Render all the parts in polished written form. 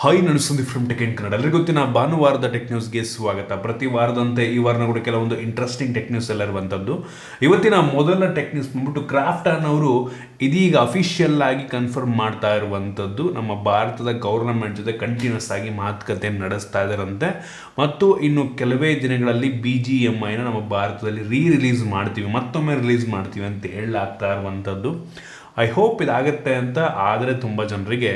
Hi ನಾನು Sandeep from tech in Kannada. ಎಲ್ಲರಿಗೂ ಗೊತ್ತಿನ ಭಾನುವಾರದ ಟೆಕ್ ನ್ಯೂಸ್ಗೆ ಸ್ವಾಗತ. ಪ್ರತಿ ವಾರದಂತೆ ಈ ವಾರನ ಕೂಡ ಕೆಲವೊಂದು ಇಂಟ್ರೆಸ್ಟಿಂಗ್ ಟೆಕ್ ನ್ಯೂಸ್ ಎಲ್ಲ ಇರುವಂಥದ್ದು. ಇವತ್ತಿನ ಮೊದಲ ಟೆಕ್ ನ್ಯೂಸ್ ಬಂದ್ಬಿಟ್ಟು ಕ್ರಾಫ್ಟನ್ ಅವರು ಇದೀಗ ಅಫಿಷಿಯಲ್ ಆಗಿ ಕನ್ಫರ್ಮ್ ಮಾಡ್ತಾ ಇರುವಂಥದ್ದು. ನಮ್ಮ ಭಾರತದ ಗೌರ್ನಮೆಂಟ್ ಜೊತೆ ಕಂಟಿನ್ಯೂಸ್ ಆಗಿ ಮಾತುಕತೆ ನಡೆಸ್ತಾ ಇದ್ದಾರಂತೆ ಮತ್ತು ಇನ್ನು ಕೆಲವೇ ದಿನಗಳಲ್ಲಿ BGMIನ ನಮ್ಮ ಭಾರತದಲ್ಲಿ ರಿಲೀಸ್ ಮಾಡ್ತೀವಿ, ಮತ್ತೊಮ್ಮೆ ರಿಲೀಸ್ ಮಾಡ್ತೀವಿ ಅಂತ ಹೇಳಲಾಗ್ತಾ ಇರುವಂಥದ್ದು. ಐ ಹೋಪ್ ಇದಾಗುತ್ತೆ ಅಂತ. ಆದರೆ ತುಂಬ ಜನರಿಗೆ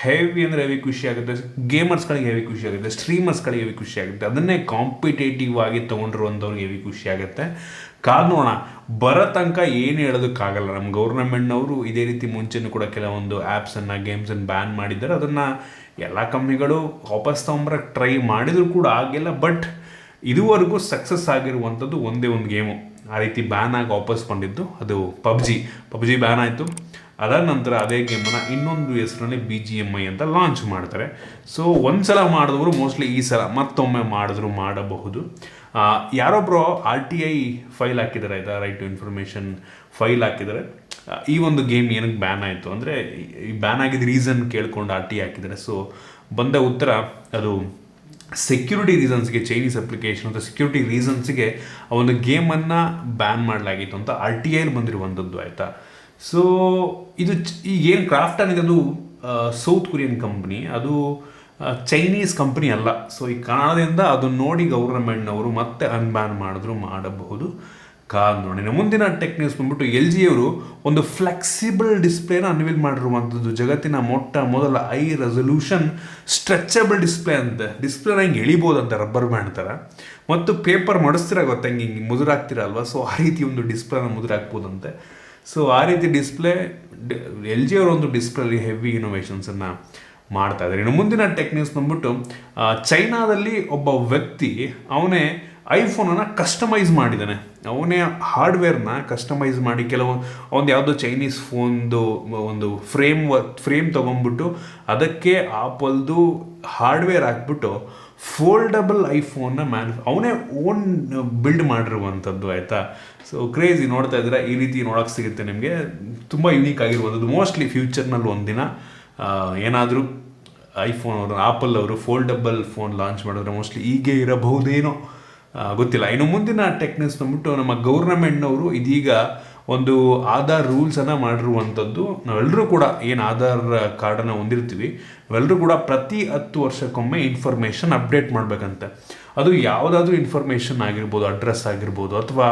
ಹೆವಿ ಅಂದರೆ ಹೆವಿ ಖುಷಿ ಆಗುತ್ತೆ, ಗೇಮರ್ಸ್ಗಳಿಗೆ ಹೆವಿ ಖುಷಿ ಆಗುತ್ತೆ, ಸ್ಟ್ರೀಮರ್ಸ್ಗಳಿಗೆ ಹೆವಿ ಖುಷಿ ಆಗುತ್ತೆ, ಅದನ್ನೇ ಕಾಂಪಿಟೇಟಿವ್ ಆಗಿ ತೊಗೊಂಡಿರುವಂಥವ್ರಿಗೆ ಹೆವಿ ಖುಷಿ ಆಗುತ್ತೆ. ಕಾದು ನೋಡೋಣ, ಬರೋ ತನಕ ಏನು ಹೇಳೋದಕ್ಕಾಗಲ್ಲ. ನಮ್ಮ ಗೌರ್ನಮೆಂಟ್ನವರು ಇದೇ ರೀತಿ ಮುಂಚೆನೂ ಕೂಡ ಕೆಲವೊಂದು ಆ್ಯಪ್ಸನ್ನು ಗೇಮ್ಸನ್ನು ಬ್ಯಾನ್ ಮಾಡಿದ್ದಾರೆ. ಅದನ್ನು ಎಲ್ಲ ಕಂಪ್ನಿಗಳು ವಾಪಸ್ ತೊಗೊಂಬರಕ್ಕೆ ಟ್ರೈ ಮಾಡಿದರೂ ಕೂಡ ಆಗಿಲ್ಲ. ಬಟ್ ಇದುವರೆಗೂ ಸಕ್ಸಸ್ ಆಗಿರುವಂಥದ್ದು ಒಂದೇ ಒಂದು ಗೇಮು ಆ ರೀತಿ ಬ್ಯಾನ್ ಆಗಿ ವಾಪಸ್ ಬಂದಿದ್ದು, ಅದು ಪಬ್ಜಿ ಬ್ಯಾನ್ ಆಯಿತು. ಅದಾದ ನಂತರ ಅದೇ ಗೇಮನ್ನು ಇನ್ನೊಂದು ಹೆಸರಲ್ಲಿ BGMI ಅಂತ ಲಾಂಚ್ ಮಾಡ್ತಾರೆ. ಸೊ ಒಂದು ಸಲ ಮಾಡಿದವರು ಮೋಸ್ಟ್ಲಿ ಈ ಸಲ ಮತ್ತೊಮ್ಮೆ ಮಾಡಿದ್ರು ಮಾಡಬಹುದು. ಯಾರೊಬ್ಬರು RTI ಫೈಲ್ ಹಾಕಿದ್ದಾರೆ, ಆಯಿತಾ, ರೈಟ್ ಟು ಇನ್ಫಾರ್ಮೇಷನ್ ಫೈಲ್ ಹಾಕಿದ್ದಾರೆ. ಈ ಒಂದು ಗೇಮ್ ಏನಕ್ಕೆ ಬ್ಯಾನ್ ಆಯಿತು ಅಂದರೆ, ಈ ಬ್ಯಾನ್ ಆಗಿದ್ದ ರೀಸನ್ ಕೇಳ್ಕೊಂಡು RTI ಹಾಕಿದ್ದಾರೆ. ಸೊ ಬಂದ ಉತ್ತರ ಅದು ಸೆಕ್ಯೂರಿಟಿ ರೀಸನ್ಸ್ಗೆ, ಚೈನೀಸ್ ಅಪ್ಲಿಕೇಶನ್ ಅಥವಾ ಸೆಕ್ಯೂರಿಟಿ ರೀಸನ್ಸ್ಗೆ ಆ ಒಂದು ಗೇಮನ್ನು ಬ್ಯಾನ್ ಮಾಡಲಾಗಿತ್ತು ಅಂತ RTIಯಲ್ಲಿ ಬಂದಿರುವಂಥದ್ದು, ಆಯಿತಾ. ಸೊ ಇದು ಈಗ ಏನು ಕ್ರಾಫ್ಟನ್ ಇದೆ ಅದು ಸೌತ್ ಕೊರಿಯನ್ ಕಂಪ್ನಿ, ಅದು ಚೈನೀಸ್ ಕಂಪ್ನಿ ಅಲ್ಲ. ಸೊ ಈ ಕಾರಣದಿಂದ ಅದನ್ನು ನೋಡಿ ಗೌರ್ನಮೆಂಟ್ನವರು ಮತ್ತೆ ಅನ್ಬ್ಯಾನ್ ಮಾಡಿದ್ರು ಮಾಡಬಹುದು. ಕಾದು ನೋಡಿ. ಮುಂದಿನ ಟೆಕ್ ನ್ಯೂಸ್ ಬಂದ್ಬಿಟ್ಟು LG ಅವರು ಒಂದು ಫ್ಲೆಕ್ಸಿಬಲ್ ಡಿಸ್ಪ್ಲೇನ ಅನ್ವೀಲ್ ಮಾಡಿರುವಂಥದ್ದು. ಜಗತ್ತಿನ ಮೊದಲ ಐ ರೆಸೊಲ್ಯೂಷನ್ ಸ್ಟ್ರೆಚಬಲ್ ಡಿಸ್ಪ್ಲೇ ಅಂತೆ. ಡಿಸ್ಪ್ಲೇನ ಹಿಂಗೆ ಎಳಿಬೋದಂತೆ ರಬ್ಬರ್ ಬ್ಯಾಂಡ್ ಥರ, ಮತ್ತು ಪೇಪರ್ ಮಡಿಸ್ತೀರ ಗೊತ್ತಾ, ಹಿಂಗೆ ಮುದುರಾಗ್ತೀರಲ್ವ, ಸೊ ಆ ರೀತಿ ಒಂದು ಡಿಸ್ಪ್ಲೇನ ಮುದುರಾಕ್ಬೋದಂತೆ. ಸೊ ಆ ರೀತಿ ಡಿಸ್ಪ್ಲೇ LG ಅವರ ಒಂದು ಡಿಸ್ಪ್ಲೇಲಿ ಹೆವಿ ಇನೋವೇಷನ್ಸನ್ನು ಮಾಡ್ತಾ ಇದ್ದಾರೆ. ಇನ್ನು ಮುಂದಿನ ಟೆಕ್ ನ್ಯೂಸ್ ಬಂದ್ಬಿಟ್ಟು ಚೈನಾದಲ್ಲಿ ಒಬ್ಬ ವ್ಯಕ್ತಿ ಅವನೇ ಐಫೋನನ್ನು ಕಸ್ಟಮೈಸ್ ಮಾಡಿದ್ದಾನೆ. ಅವನೇ ಹಾರ್ಡ್ವೇರ್ನ ಕಸ್ಟಮೈಸ್ ಮಾಡಿ ಒಂದು ಯಾವುದೋ ಚೈನೀಸ್ ಫೋನ್ದು ಒಂದು ಫ್ರೇಮ್ ತೊಗೊಂಡ್ಬಿಟ್ಟು ಅದಕ್ಕೆ ಆಪಲ್ದು ಹಾರ್ಡ್ವೇರ್ ಹಾಕ್ಬಿಟ್ಟು ಫೋಲ್ಡಬಲ್ ಐಫೋನ್ನ ಅವನೇ ಓನ್ ಬಿಲ್ಡ್ ಮಾಡಿರುವಂಥದ್ದು, ಆಯಿತಾ. ಸೊ ಕ್ರೇಜಿ, ನೋಡ್ತಾ ಇದ್ದೀರಾ, ಈ ರೀತಿ ನೋಡೋಕ್ಕೆ ಸಿಗುತ್ತೆ ನಿಮಗೆ. ತುಂಬ ಯುನೀಕ್ ಆಗಿರುವಂಥದ್ದು. ಮೋಸ್ಟ್ಲಿ ಫ್ಯೂಚರ್ನಲ್ಲಿ ಒಂದಿನ ಏನಾದರೂ ಐಫೋನ್ ಅವರು, ಆಪಲ್ ಅವರು ಫೋಲ್ಡಬಲ್ ಫೋನ್ ಲಾಂಚ್ ಮಾಡಿದ್ರೆ ಮೋಸ್ಟ್ಲಿ ಹೀಗೆ ಇರಬಹುದೇನೋ, ಗೊತ್ತಿಲ್ಲ. ಇನ್ನು ಮುಂದಿನ ಟೆಕ್ ನ್ಯೂಸ್ ಬಂದ್ಬಿಟ್ಟು ನಮ್ಮ ಗೌರ್ನಮೆಂಟ್ನವರು ಇದೀಗ ಒಂದು ಆಧಾರ್ ರೂಲ್ಸನ್ನು ಮಾಡಿರುವಂಥದ್ದು. ನಾವೆಲ್ಲರೂ ಕೂಡ ಏನು ಆಧಾರ್ ಕಾರ್ಡನ್ನು ಹೊಂದಿರ್ತೀವಿ, ನಾವೆಲ್ಲರೂ ಕೂಡ ಪ್ರತಿ 10 ವರ್ಷಕ್ಕೊಮ್ಮೆ ಇನ್ಫಾರ್ಮೇಷನ್ ಅಪ್ಡೇಟ್ ಮಾಡಬೇಕಂತೆ. ಅದು ಯಾವುದಾದ್ರೂ ಇನ್ಫಾರ್ಮೇಷನ್ ಆಗಿರ್ಬೋದು, ಅಡ್ರೆಸ್ ಆಗಿರ್ಬೋದು, ಅಥವಾ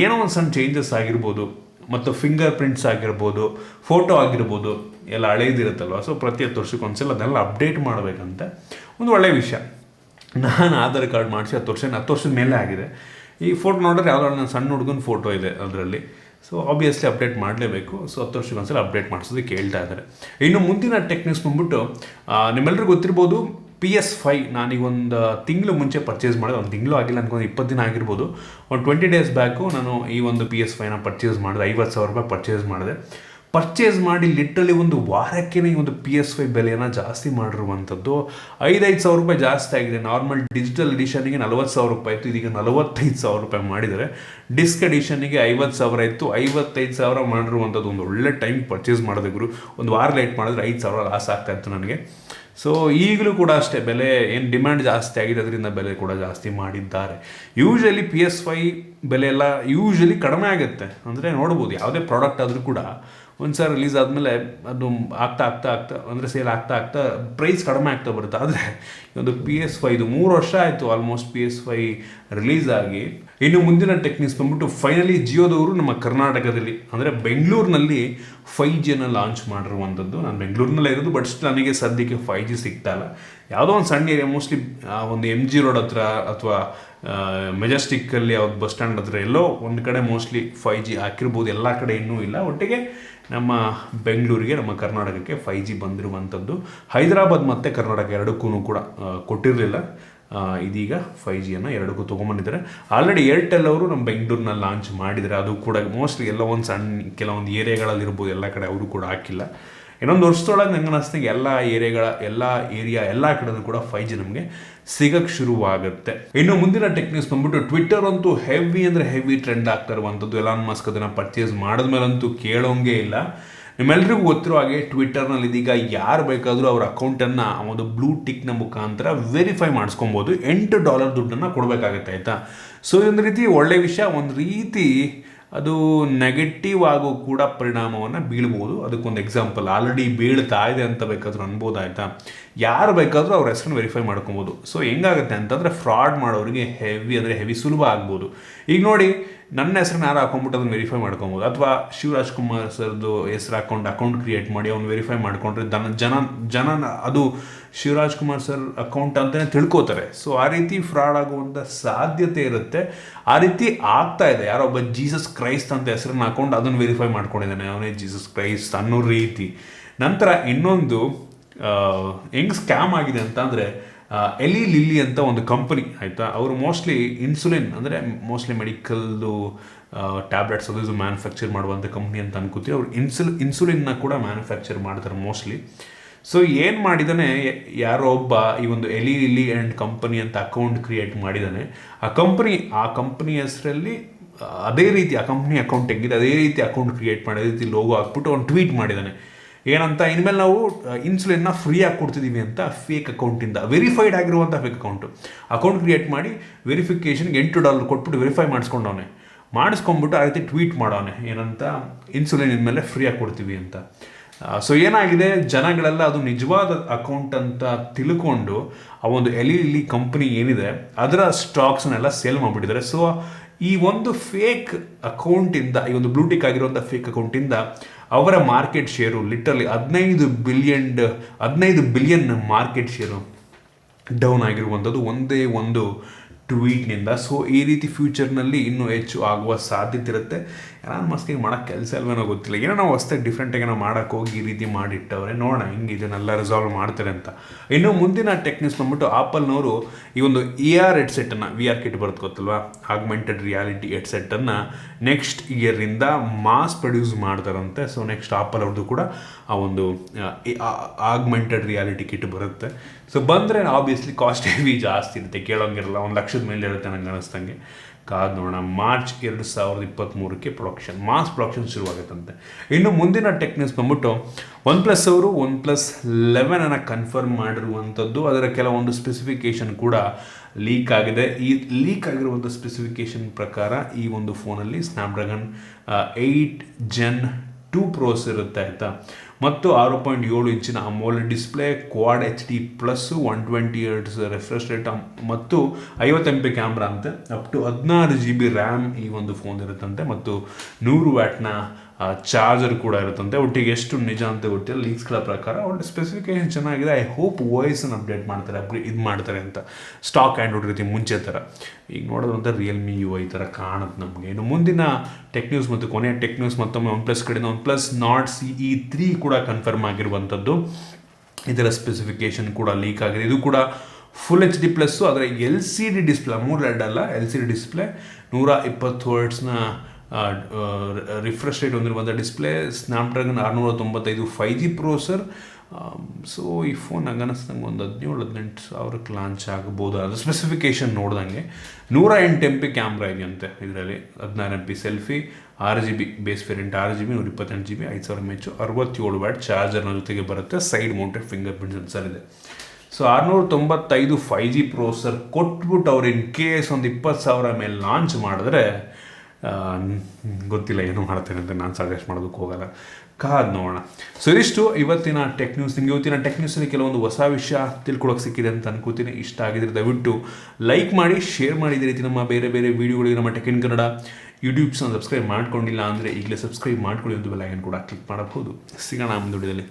ಏನೋ ಒಂದು ಸಣ್ಣ ಚೇಂಜಸ್ ಆಗಿರ್ಬೋದು, ಮತ್ತು ಫಿಂಗರ್ ಪ್ರಿಂಟ್ಸ್ ಆಗಿರ್ಬೋದು, ಫೋಟೋ ಆಗಿರ್ಬೋದು, ಎಲ್ಲ ಹಳೇದಿರುತ್ತಲ್ವ. ಸೊ ಪ್ರತಿ 10 ವರ್ಷಕ್ಕೊಂದ್ಸಲ ಅದನ್ನೆಲ್ಲ ಅಪ್ಡೇಟ್ ಮಾಡಬೇಕಂತೆ. ಒಂದು ಒಳ್ಳೆಯ ವಿಷಯ. ನಾನು ಆಧಾರ್ ಕಾರ್ಡ್ ಮಾಡಿಸಿ 10 ವರ್ಷದ ಮೇಲೆ ಆಗಿದೆ. ಈ ಫೋಟೋ ನೋಡಿದ್ರೆ ಯಾವುದೋ ನನ್ನ ಸಣ್ಣ ಹುಡುಗನ ಫೋಟೋ ಇದೆ ಅದರಲ್ಲಿ. ಸೊ ಆಬ್ವಿಯಸ್ಲಿ ಅಪ್ಡೇಟ್ ಮಾಡಲೇಬೇಕು. ಸೊ 10 ವರ್ಷಕ್ಕೊಂದ್ಸಲ ಅಪ್ಡೇಟ್ ಮಾಡಿಸೋದಕ್ಕೆ ಹೇಳ್ತಾ ಇದ್ದಾರೆ. ಇನ್ನು ಮುಂದಿನ ಟೆಕ್ ನ್ಯೂಸ್ ಬಂದ್ಬಿಟ್ಟು ನಿಮ್ಮೆಲ್ಲರಿಗೂ ಗೊತ್ತಿರ್ಬೋದು, PS5 ನಾನೀಗ ಒಂದು ತಿಂಗಳು ಮುಂಚೆ ಪರ್ಚೇಸ್ ಮಾಡಿದೆ. ಒಂದು ತಿಂಗಳು ಆಗಿಲ್ಲ ಅನ್ಕೊಂಡು 20 ದಿನ ಆಗಿರ್ಬೋದು. ಒಂದು 20 ಡೇಸ್ ಬ್ಯಾಕು ನಾನು ಈ ಒಂದು PS5ನ ಪರ್ಚೇಸ್ ಮಾಡಿದೆ. 50,000 ರೂಪಾಯಿ ಪರ್ಚೇಸ್ ಮಾಡಿದೆ. ಪರ್ಚೇಸ್ ಮಾಡಿ ಲಿಟ್ರಲಿ ಒಂದು ವಾರಕ್ಕೆ ಈ ಒಂದು PS5 ಬೆಲೆಯನ್ನು ಜಾಸ್ತಿ ಮಾಡಿರುವಂಥದ್ದು. 5,000 ರೂಪಾಯಿ ಜಾಸ್ತಿ ಆಗಿದೆ. ನಾರ್ಮಲ್ ಡಿಜಿಟಲ್ ಎಡಿಷನ್ನಿಗೆ 40,000 ರೂಪಾಯಿ ಇತ್ತು, ಇದೀಗ 45,000 ರೂಪಾಯಿ ಮಾಡಿದ್ದಾರೆ. ಡಿಸ್ಕ್ ಎಡಿಷನ್ನಿಗೆ 50,000 ಇತ್ತು, 55,000 ಮಾಡಿರುವಂಥದ್ದು. ಒಂದು ಒಳ್ಳೆ ಟೈಮ್ ಪರ್ಚೇಸ್ ಮಾಡಿದೆ ಗುರು. ಒಂದು ವಾರ ಲೇಟ್ ಮಾಡಿದ್ರೆ 5,000 ಲಾಸ್ ಆಗ್ತಾ ಇತ್ತು ನನಗೆ. ಸೊ ಈಗಲೂ ಕೂಡ ಅಷ್ಟೇ, ಬೆಲೆ ಏನು ಡಿಮ್ಯಾಂಡ್ ಜಾಸ್ತಿ ಆಗಿದೆ, ಅದರಿಂದ ಬೆಲೆ ಕೂಡ ಜಾಸ್ತಿ ಮಾಡಿದ್ದಾರೆ. ಯೂಶ್ವಲಿ PS5 ಬೆಲೆ ಎಲ್ಲ ಯೂಶ್ವಲಿ ಕಡಿಮೆ ಆಗುತ್ತೆ. ಅಂದರೆ ನೋಡ್ಬೋದು, ಯಾವುದೇ ಪ್ರಾಡಕ್ಟ್ ಆದರೂ ಕೂಡ ಒಂದು ಸಲ ರಿಲೀಸ್ ಆದಮೇಲೆ ಅದು ಆಗ್ತಾ ಅಂದರೆ ಸೇಲ್ ಆಗ್ತಾ ಪ್ರೈಸ್ ಕಡಿಮೆ ಆಗ್ತಾ ಬರುತ್ತೆ. ಆದರೆ ಒಂದು PS5 3 ವರ್ಷ ಆಯಿತು ಆಲ್ಮೋಸ್ಟ್ PS5 ರಿಲೀಸ್ ಆಗಿ. ಇನ್ನು ಮುಂದಿನ ಟೆಕ್ ನ್ಯೂಸ್ ಬಂದ್ಬಿಟ್ಟು ಫೈನಲಿ ಜಿಯೋದವರು ನಮ್ಮ ಕರ್ನಾಟಕದಲ್ಲಿ ಅಂದರೆ ಬೆಂಗಳೂರಿನಲ್ಲಿ 5Gನ ಲಾಂಚ್ ಮಾಡಿರುವಂಥದ್ದು. ನಾನು ಬೆಂಗಳೂರಿನಲ್ಲೇ ಇರೋದು, ಬಟ್ ನನಗೆ ಸದ್ಯಕ್ಕೆ 5G ಸಿಗ್ತಾ ಇಲ್ಲ. ಯಾವುದೋ ಒಂದು ಸಣ್ಣ ಏರಿಯಾ, ಮೋಸ್ಟ್ಲಿ ಒಂದು MG ರೋಡ್ ಹತ್ರ ಅಥವಾ ಮೆಜೆಸ್ಟಿಕ್ಕಲ್ಲಿ ಯಾವ್ದು ಬಸ್ ಸ್ಟ್ಯಾಂಡ್ ಹತ್ರ ಎಲ್ಲೋ ಒಂದು ಕಡೆ ಮೋಸ್ಟ್ಲಿ 5G ಹಾಕಿರ್ಬೋದು. ಎಲ್ಲ ಕಡೆ ಇನ್ನೂ ಇಲ್ಲ. ಒಟ್ಟಿಗೆ ನಮ್ಮ ಬೆಂಗಳೂರಿಗೆ, ನಮ್ಮ ಕರ್ನಾಟಕಕ್ಕೆ 5G ಬಂದಿರುವಂಥದ್ದು. ಹೈದರಾಬಾದ್ ಮತ್ತು ಕರ್ನಾಟಕ ಎರಡಕ್ಕೂ ಕೂಡ ಕೊಟ್ಟಿರಲಿಲ್ಲ. ಇದೀಗ 5Gಯನ್ನು ಎರಡಕ್ಕೂ ತೊಗೊಂಬಂದಿದ್ದಾರೆ. ಆಲ್ರೆಡಿ ಏರ್ಟೆಲ್ ಅವರು ನಮ್ಮ ಬೆಂಗಳೂರಿನಲ್ಲಿ ಲಾಂಚ್ ಮಾಡಿದ್ದಾರೆ. ಅದು ಕೂಡ ಮೋಸ್ಟ್ಲಿ ಎಲ್ಲ ಒಂದು ಸಣ್ಣ ಕೆಲವೊಂದು ಏರಿಯಾಗಳಲ್ಲಿ ಇರ್ಬೋದು, ಎಲ್ಲ ಕಡೆ ಅವರು ಕೂಡ ಹಾಕಿಲ್ಲ. ಇನ್ನೊಂದು ವರ್ಷದೊಳಗೆ ನಂಗೆ ಅನಿಸ್ದಂಗೆ ಎಲ್ಲ ಏರಿಯಾ ಎಲ್ಲ ಕಡೆಯೂ ಕೂಡ 5G ನಮಗೆ ಸಿಗಕ್ಕೆ ಶುರುವಾಗುತ್ತೆ. ಇನ್ನು ಮುಂದಿನ ಟೆಕ್ ನ್ಯೂಸ್ ಬಂದ್ಬಿಟ್ಟು ಟ್ವಿಟ್ಟರ್ ಅಂತೂ ಹೆವಿ ಟ್ರೆಂಡ್ ಆಗ್ತಾ ಇರುವಂಥದ್ದು. ಎಲಾನ್ ಮಸ್ಕ್ ಅದನ್ನು ಪರ್ಚೇಸ್ ಮಾಡಿದ್ಮೇಲಂತೂ ಕೇಳೋಂಗೆ ಇಲ್ಲ. ನಿಮ್ಮೆಲ್ಲರಿಗೂ ಗೊತ್ತಿರೋ ಹಾಗೆ ಟ್ವಿಟರ್ನಲ್ಲಿ ಇದೀಗ ಯಾರು ಬೇಕಾದರೂ ಅವ್ರ ಅಕೌಂಟನ್ನು ಒಂದು ಬ್ಲೂ ಟಿಕ್ನ ಮುಖಾಂತರ ವೆರಿಫೈ ಮಾಡಿಸ್ಕೊಬೋದು. $8 ದುಡ್ಡನ್ನು ಕೊಡಬೇಕಾಗತ್ತೆ, ಆಯಿತಾ. ಸೊ ಇದೊಂದು ರೀತಿ ಒಳ್ಳೆಯ ವಿಷಯ. ಒಂದು ರೀತಿ ಅದು ನೆಗೆಟಿವ್ ಆಗೋ ಕೂಡ ಪರಿಣಾಮವನ್ನು ಬೀಳ್ಬೋದು. ಅದಕ್ಕೊಂದು ಎಕ್ಸಾಂಪಲ್ ಆಲ್ರೆಡಿ ಬೀಳ್ತಾ ಇದೆ ಅಂತ ಬೇಕಾದರೂ ಅನ್ಬೋದು, ಆಯಿತಾ. ಯಾರು ಬೇಕಾದರೂ ಅವ್ರ ಹೆಸರನ್ನು ವೆರಿಫೈ ಮಾಡ್ಕೊಬೋದು. ಸೊ ಹೆಂಗಾಗುತ್ತೆ ಅಂತಂದರೆ ಫ್ರಾಡ್ ಮಾಡೋರಿಗೆ ಹೆವಿ ಸುಲಭ ಆಗ್ಬೋದು. ಈಗ ನೋಡಿ, ನನ್ನ ಹೆಸರನ್ನ ಯಾರು ಹಾಕೊಂಡ್ಬಿಟ್ಟು ಅದನ್ನು ವೆರಿಫೈ ಮಾಡ್ಕೊಬೋದು, ಅಥವಾ ಶಿವರಾಜ್ ಕುಮಾರ್ ಸರ್ದು ಹೆಸರು ಅಕೌಂಟ್ ಕ್ರಿಯೇಟ್ ಮಾಡಿ ಅವ್ನು ವೆರಿಫೈ ಮಾಡ್ಕೊಂಡ್ರೆ ಜನ ಅದು ಶಿವರಾಜ್ ಕುಮಾರ್ ಸರ್ ಅಕೌಂಟ್ ಅಂತಲೇ ತಿಳ್ಕೊತಾರೆ. ಸೊ ಆ ರೀತಿ ಫ್ರಾಡ್ ಆಗುವಂಥ ಸಾಧ್ಯತೆ ಇರುತ್ತೆ. ಆ ರೀತಿ ಆಗ್ತಾ ಇದೆ. ಯಾರೊಬ್ಬ ಜೀಸಸ್ ಕ್ರೈಸ್ಟ್ ಅಂತ ಹೆಸರನ್ನ ಹಾಕೊಂಡು ಅದನ್ನು ವೆರಿಫೈ ಮಾಡ್ಕೊಂಡಿದ್ದಾನೆ, ಅವನೇ ಜೀಸಸ್ ಕ್ರೈಸ್ಟ್ ಅನ್ನೋ ರೀತಿ. ನಂತರ ಇನ್ನೊಂದು ಹೆಂಗೆ ಸ್ಕ್ಯಾಮ್ ಆಗಿದೆ ಅಂತ ಅಂದರೆ, ಎಲಿ ಲಿಲ್ಲಿ ಅಂತ ಒಂದು ಕಂಪನಿ, ಆಯಿತಾ. ಅವರು ಮೋಸ್ಟ್ಲಿ ಇನ್ಸುಲಿನ್ ಅಂದರೆ ಮೋಸ್ಟ್ಲಿ ಮೆಡಿಕಲ್ದು ಟ್ಯಾಬ್ಲೆಟ್ಸ್ ಅದು ಮ್ಯಾನುಫ್ಯಾಕ್ಚರ್ ಮಾಡುವಂಥ ಕಂಪ್ನಿ ಅಂತ ಅನ್ಕೋತೀವಿ. ಅವರು ಇನ್ಸುಲಿನ್ನ ಕೂಡ ಮ್ಯಾನುಫ್ಯಾಕ್ಚರ್ ಮಾಡ್ತಾರೆ ಮೋಸ್ಟ್ಲಿ. ಸೊ ಏನು ಮಾಡಿದ್ದಾನೆ, ಯಾರೋ ಒಬ್ಬ ಈ ಒಂದು ಎಲಿ ಲಿಲ್ಲಿ ಆ್ಯಂಡ್ ಕಂಪನಿ ಅಂತ ಅಕೌಂಟ್ ಕ್ರಿಯೇಟ್ ಮಾಡಿದ್ದಾನೆ. ಆ ಕಂಪನಿ ಹೆಸರಲ್ಲಿ ಅದೇ ರೀತಿ ಆ ಕಂಪ್ನಿ ಅಕೌಂಟ್ ಹೆಂಗಿದೆ ಅದೇ ರೀತಿ ಅಕೌಂಟ್ ಕ್ರಿಯೇಟ್ ಮಾಡಿ ಅದೇ ರೀತಿ ಲೋಗೋ ಹಾಕ್ಬಿಟ್ಟು ಅವ್ನು ಟ್ವೀಟ್ ಮಾಡಿದ್ದಾನೆ. ಏನಂತ, ಇನ್ಮೇಲೆ ನಾವು ಇನ್ಸುಲಿನ್ನ ಫ್ರೀಯಾಗಿ ಕೊಡ್ತಿದ್ದೀವಿ ಅಂತ ಫೇಕ್ ಅಕೌಂಟಿಂದ, ವೆರಿಫೈಡ್ ಆಗಿರುವಂಥ ಫೇಕ್ ಅಕೌಂಟ್ ಕ್ರಿಯೇಟ್ ಮಾಡಿ ವೆರಿಫಿಕೇಷನ್ಗೆ $8 ಕೊಟ್ಬಿಟ್ಟು ವೆರಿಫೈ ಮಾಡಿಸ್ಕೊಂಡ್ಬಿಟ್ಟು ಆ ರೀತಿ ಟ್ವೀಟ್ ಮಾಡೋನೆ. ಏನಂತ, ಇನ್ಸುಲಿನ್ ಇನ್ಮೇಲೆ ಫ್ರೀಯಾಗಿ ಕೊಡ್ತೀವಿ ಅಂತ. ಸೊ ಏನಾಗಿದೆ, ಜನಗಳೆಲ್ಲ ಅದು ನಿಜವಾದ ಅಕೌಂಟ್ ಅಂತ ತಿಳ್ಕೊಂಡು ಆ ಒಂದು ಎಲಿ ಕಂಪ್ನಿ ಏನಿದೆ ಅದರ ಸ್ಟಾಕ್ಸ್ನೆಲ್ಲ ಸೇಲ್ ಮಾಡಿಬಿಟ್ಟಿದ್ದಾರೆ. ಸೊ ಈ ಒಂದು ಫೇಕ್ ಅಕೌಂಟಿಂದ, ಈ ಒಂದು ಬ್ಲೂಟಿಕ್ ಆಗಿರುವಂಥ ಫೇಕ್ ಅಕೌಂಟಿಂದ ಅವರ market share literally 15 billion market share down ಆಗಿರುವಂಥದ್ದು ಒಂದೇ ಒಂದು ಟ್ವೀಟ್ನಿಂದ. ಸೊ ಈ ರೀತಿ ಫ್ಯೂಚರ್ನಲ್ಲಿ ಇನ್ನೂ ಹೆಚ್ಚು ಆಗುವ ಸಾಧ್ಯತೆ ಇರುತ್ತೆ. ನಾನು ಮಸ್ತಿಗೆ ಮಾಡೋಕ್ಕೆ ಕೆಲಸ ಅಲ್ವೇನೋ ಗೊತ್ತಿಲ್ಲ, ಏನೋ ನಾವು ಹೊಸ್ದಾಗಿ ಡಿಫ್ರೆಂಟಾಗಿ ಏನೋ ಮಾಡೋಕ್ಕೆ ಹೋಗಿ ಈ ರೀತಿ ಮಾಡಿಟ್ಟವ್ರೆ. ನೋಡೋಣ ಹಿಂಗೆ ಇದನ್ನೆಲ್ಲ ರಿಸಾಲ್ವ್ ಮಾಡ್ತಾರೆ ಅಂತ. ಇನ್ನು ಮುಂದಿನ ಟೆಕ್ನಿಕ್ಸ್ ಬಂದ್ಬಿಟ್ಟು ಆಪಲ್ನವರು ಈ ಒಂದು AR ಹೆಡ್ಸೆಟ್ಟನ್ನು, VR ಕಿಟ್ ಬರುತ್ತೆ ಗೊತ್ತಲ್ವಾ, ಆಗ್ಮೆಂಟೆಡ್ ರಿಯಾಲಿಟಿ ಹೆಡ್ಸೆಟ್ಟನ್ನು ನೆಕ್ಸ್ಟ್ ಇಯರಿಂದ ಮಾಸ್ ಪ್ರೊಡ್ಯೂಸ್ ಮಾಡ್ತಾರಂತೆ. ಸೊ ನೆಕ್ಸ್ಟ್ ಆಪಲ್ ಅವ್ರದ್ದು ಕೂಡ ಆ ಒಂದು ಆಗ್ಮೆಂಟೆಡ್ ರಿಯಾಲಿಟಿ ಕಿಟ್ ಬರುತ್ತೆ. ಸೊ ಬಂದರೆ ಆಬ್ವಿಯಸ್ಲಿ ಕಾಸ್ಟ್ ಹೆವಿ ಜಾಸ್ತಿ ಇರುತ್ತೆ, ಕೇಳೋಂಗಿರಲ್ಲ, $1,00,000 ಮೇಲೆ ಇರುತ್ತೆ ನಂಗೆ ಅನ್ನಿಸ್ತಂಗೆ. ಕಾದು ನೋಡೋಣ. ಮಾರ್ಚ್ 2023 ಮಾಸ್ ಪ್ರೊಡಕ್ಷನ್ ಶುರುವಾಗುತ್ತಂತೆ. ಇನ್ನು ಮುಂದಿನ ಟೆಕ್ನಿಕ್ಸ್ ಬಂದ್ಬಿಟ್ಟು OnePlus ಅವರು OnePlus 11 ಕನ್ಫರ್ಮ್ ಮಾಡಿರುವಂಥದ್ದು. ಅದರ ಕೆಲವೊಂದು ಸ್ಪೆಸಿಫಿಕೇಷನ್ ಕೂಡ ಲೀಕ್ ಆಗಿದೆ. ಈ ಲೀಕ್ ಆಗಿರುವಂಥ ಸ್ಪೆಸಿಫಿಕೇಷನ್ ಪ್ರಕಾರ ಈ ಒಂದು ಫೋನಲ್ಲಿ ಸ್ನ್ಯಾಪ್ಡ್ರ್ಯಾಗನ್ 8 Gen 2 ಪ್ರೋಸ್ ಇರುತ್ತೆ, ಆಯಿತಾ. ಮತ್ತು 6.7 ಇಂಚಿನ ಅಮೋಲೆಡ್ display, Quad HD plus 120 Hz refresh rate ಮತ್ತು 50 MP ಕ್ಯಾಮ್ರಾ ಅಂತೆ. ಅಪ್ ಟು 16 GB ರ್ಯಾಮ್ ಈ ಒಂದು ಫೋನ್ ಇರುತ್ತಂತೆ ಮತ್ತು 100 ವ್ಯಾಟ್ನ ಚಾರ್ಜರ್ ಕೂಡ ಇರುತ್ತಂತೆ. ಒಟ್ಟಿಗೆ ಎಷ್ಟು ನಿಜ ಅಂತ ಗೊತ್ತಿಲ್ಲ, ಲೀಕ್ಸ್ಗಳ ಪ್ರಕಾರ ಒಳ್ಳೆ ಸ್ಪೆಸಿಫಿಕೇಷನ್ ಚೆನ್ನಾಗಿದೆ. ಐ ಹೋಪ್ ವಾಯ್ಸನ್ನು ಅಪ್ಡೇಟ್ ಮಾಡ್ತಾರೆ ಅಂತ, ಸ್ಟಾಕ್ ಆ್ಯಂಡ್ರಾಯ್ಡ್ ರೀತಿ ಮುಂಚೆ ಥರ. ಈಗ ನೋಡೋದಂತ ರಿಯಲ್ಮಿ UI ಥರ ಕಾಣುತ್ತೆ ನಮಗೆ. ಇನ್ನು ಮುಂದಿನ ಟೆಕ್ನ್ಯೂಸ್ ಮತ್ತು ಕೊನೆಯ ಟೆಕ್ನ್ಯೂಸ್ ಮತ್ತೊಮ್ಮೆ OnePlus ಕಡೆಯಿಂದ OnePlus Nord CE 3 ಕೂಡ ಕನ್ಫರ್ಮ್ ಆಗಿರುವಂಥದ್ದು. ಇದರ ಸ್ಪೆಸಿಫಿಕೇಷನ್ ಕೂಡ ಲೀಕ್ ಆಗಿದೆ. ಇದು ಕೂಡ ಫುಲ್ HD ಪ್ಲಸ್ಸು, ಆದರೆ LCD ಡಿಸ್ಪ್ಲೇ, AMOLED ಅಲ್ಲ, LCD display, 120 Hz refresh rate ಹೊಂದಿರುವಂಥ display, Snapdragon 695 5G processor. So ಈ ಫೋನ್ ನಂಗೆ ಅನ್ನಿಸ್ದಂಗೆ ಒಂದು 17-18 ಸಾವಿರಕ್ಕೆ ಲಾಂಚ್ ಆಗ್ಬೋದು. ಅದು ಸ್ಪೆಸಿಫಿಕೇಷನ್ ನೋಡ್ದಂಗೆ 108 MP ಕ್ಯಾಮ್ರಾ ಇದೆಯಂತೆ ಇದರಲ್ಲಿ, 16 MP selfie, 6GB base variant, 6GB 128GB 5000 mAh 67 watt ಚಾರ್ಜರ್ನ ಜೊತೆಗೆ ಬರುತ್ತೆ. Side mounted finger print sensor ಇದೆ. ಸೊ 695 5G ಪ್ರೋಸರ್ ಕೊಟ್ಬಿಟ್ಟು ಅವ್ರು ಇನ್ ಕೇಸ್ ಒಂದು 20,000 ಮೇಲೆ ಲಾಂಚ್ ಮಾಡಿದ್ರೆ ಗೊತ್ತಿಲ್ಲ ಏನು ಮಾಡ್ತೇನೆ ಅಂತ ನಾನು ಸಜೆಸ್ಟ್ ಮಾಡೋದಕ್ಕೆ ಹೋಗಲ್ಲ, ಕಾದು ನೋಡೋಣ. ಸೊ ಇದಿಷ್ಟು ಇವತ್ತಿನ ಟೆಕ್ ನ್ಯೂಸ್. ನಿಮಗೆ ಇವತ್ತಿನ ಟೆಕ್ ನ್ಯೂಸಲ್ಲಿ ಕೆಲವೊಂದು ಹೊಸ ವಿಷಯ ತಿಳ್ಕೊಳ್ಳೋಕೆ ಸಿಕ್ಕಿದೆ ಅಂತ ಅನ್ಕೋತೀನಿ. ಇಷ್ಟ ಆಗಿದ್ರೆ ದಯವಿಟ್ಟು ಲೈಕ್ ಮಾಡಿ, ಶೇರ್ ಮಾಡಿ. ಇದೇ ರೀತಿ ನಮ್ಮ ಬೇರೆ ಬೇರೆ ವೀಡಿಯೋಗಳಿಗೆ ನಮ್ಮ tech in Kannada YouTube channel subscribe ಮಾಡ್ಕೊಂಡಿಲ್ಲ ಅಂದರೆ ಈಗಲೇ ಸಬ್ಸ್ಕ್ರೈಬ್ ಮಾಡ್ಕೊಳ್ಳಿ, ಒಂದು ಬೆಲ್ ಐಕಾನ್ ಕೂಡ ಕ್ಲಿಕ್ ಮಾಡಬಹುದು. ಸಿಗೋಣ ಮುಂದೆ ವಿಡಿಯೋದಲ್ಲಿ.